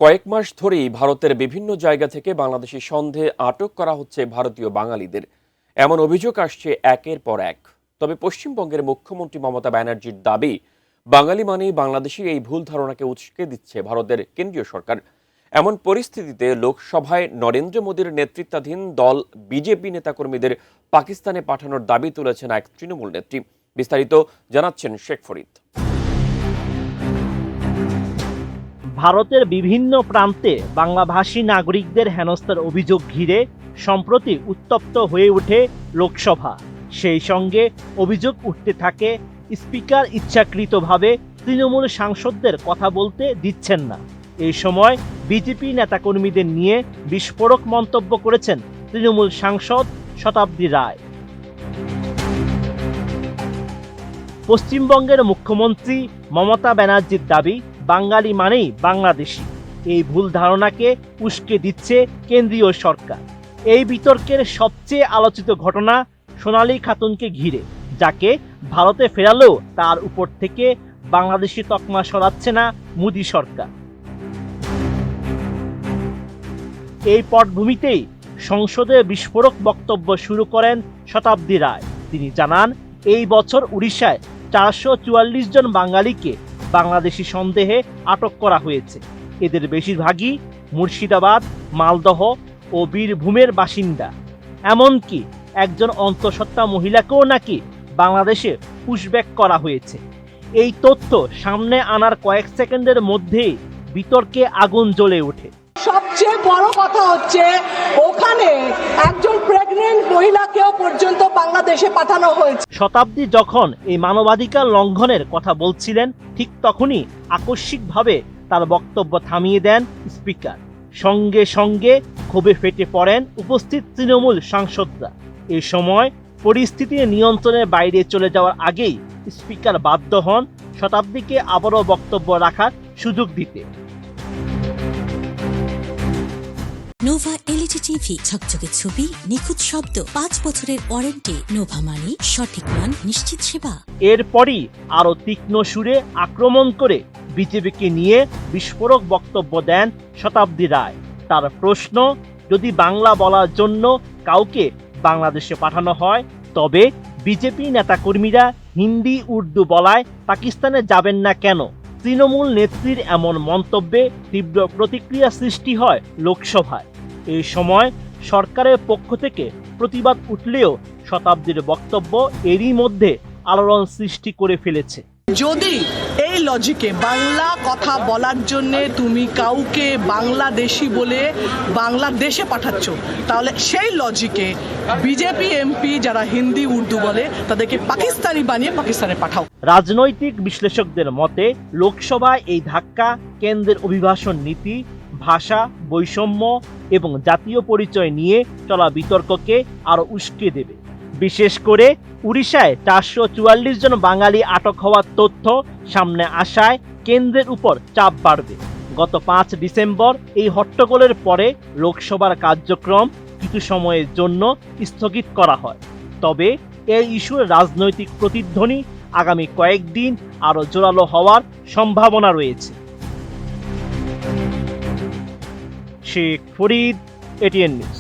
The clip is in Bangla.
কয়েক মাস ধরেই ভারতের বিভিন্ন জায়গা থেকে বাংলাদেশি সন্দেহে আটক করা হচ্ছে ভারতীয় বাঙালিদের। এমন অভিযোগ আসছে একের পর এক। তবে পশ্চিমবঙ্গের মুখ্যমন্ত্রী মমতা ব্যানার্জির দাবি, বাঙালি মানেই বাংলাদেশি, এই ভুল ধারণাকে উস্কে দিচ্ছে ভারতের কেন্দ্রীয় সরকার। এমন পরিস্থিতিতে লোকসভায় নরেন্দ্র মোদীর নেতৃত্বাধীন দল বিজেপি নেতাকর্মীদের পাকিস্তানে পাঠানোর দাবি তুলেছেন এক তৃণমূল নেত্রী। বিস্তারিত জানাচ্ছেন শেখ ফরিদ। ভারতের বিভিন্ন প্রান্তে বাংলাভাষী নাগরিকদের হেনস্থার অভিযোগ ঘিরে সম্প্রতি উত্তপ্ত হয়ে ওঠে লোকসভা। সেই সঙ্গে অভিযোগ উঠতে থাকে স্পিকার ইচ্ছাকৃতভাবে তৃণমূল সাংসদদের কথা বলতে দিচ্ছেন না। এই সময় বিজেপি নেতাকর্মীদের নিয়ে বিস্ফোরক মন্তব্য করেছেন তৃণমূল সাংসদ শতাব্দী রায়। পশ্চিমবঙ্গের মুখ্যমন্ত্রী মমতা ব্যানার্জির দাবি, বাঙালি মানেই বাংলাদেশি। এই ভুল ধারণাকে উস্কে দিচ্ছে কেন্দ্রীয় সরকার। এই বিতর্কের সবচেয়ে আলোচিত ঘটনা সোনালী খাতুনকে ঘিরে, যাকে ভারতে ফেরালেও তার উপর থেকে বাংলাদেশি তকমা সরাচ্ছে না মোদী সরকার। এই পটভূমিতেই সংসদে বিস্ফোরক বক্তব্য শুরু করেন শতাব্দী রায়। তিনি জানান, এই বছর উড়িষ্যায় 444 জন বাঙালিকে বাংলাদেশি সন্দেহে আটক করা হয়েছে। এদের বেশিরভাগই মুর্শিদাবাদ, মালদহ ও বীরভূমের বাসিন্দা। এমনকি একজন অন্তঃসত্ত্বা মহিলাকেও নাকি বাংলাদেশে পুশব্যাক করা হয়েছে। এই তথ্য সামনে আনার কয়েক সেকেন্ডের মধ্যেই বিতর্কে আগুন জ্বলে ওঠে। সবচেয়ে বড় কথা হচ্ছে, ওখানে একজন প্রেগন্যান্ট মহিলাকেও পর্যন্ত বাংলাদেশে পাঠানো হয়েছে। শতাব্দী যখন এই মানবাধিকার লঙ্ঘনের কথা বলছিলেন, ঠিক তখনই আকস্মিকভাবে তার বক্তব্য থামিয়ে দেন স্পিকার। সঙ্গে সঙ্গে ক্ষোভে ফেটে পড়েন উপস্থিত তৃণমূল সাংসদরা। এই সময় পরিস্থিতি নিয়ন্ত্রণের বাইরে চলে যাওয়ার আগেই স্পিকার বাধ্য হন শতাব্দীকে আবারও বক্তব্য রাখার সুযোগ দিতে। নোভা এলইডি টিভি, ঝকঝকে ছবি, নিখুঁত শব্দ, 5 বছরের ওয়ারেন্টি। নোভা মানে সঠিক মান, নিশ্চিত সেবা। এরপরই আরো তীক্ষ্ণ সুরে আক্রমণ করে বিজেপিকে নিয়ে বিস্ফোরক বক্তব্য দেন শতাব্দী রায়। তার প্রশ্ন, যদি বাংলা বলার জন্য কাউকে বাংলাদেশে পাঠানো হয়, তবে বিজেপি নেতাকর্মীরা হিন্দি উর্দু বলায় পাকিস্তানে যাবেন না কেন? তৃণমূল নেত্রীর এমন মন্তব্যে তীব্র প্রতিক্রিয়া সৃষ্টি হয় লোকসভায়। এই সময় সরকারের পক্ষ থেকে প্রতিবাদ উঠলেও শতাব্দীর বক্তব্য এরই মধ্যে আলোড়ন সৃষ্টি করে ফেলেছে। যদি এই লজিকে বাংলা কথা বলার জন্য তুমি কাউকে বাংলাদেশি বলে বাংলাদেশে পাঠাচ্ছ, তাহলে সেই লজিকে বিজেপি এমপি যারা হিন্দি উর্দু বলে তাদেরকে পাকিস্তানি বানিয়ে পাকিস্তানে পাঠাও। রাজনৈতিক বিশ্লেষকদের মতে লোকসভায় এই ধাক্কা কেন্দ্রের অভিবাসন নীতি, ভাষা বৈষম্য এবং জাতীয় পরিচয় নিয়ে চলা বিতর্ককে আরো উস্কে দেবে। বিশেষ করে উড়িষ্যায় 444 জন বাঙালি আটক হওয়ার তথ্য সামনে আসায় কেন্দ্রের উপর চাপ বাড়বে। গত 5 ডিসেম্বর এই হট্টগোলের পরে লোকসভার কার্যক্রম কিছু সময়ের জন্য স্থগিত করা হয়। তবে এই ইস্যুর রাজনৈতিক প্রতিধ্বনি আগামী কয়েকদিন আরো জোরালো হওয়ার সম্ভাবনা রয়েছে। Sheikh Farid, ATN news.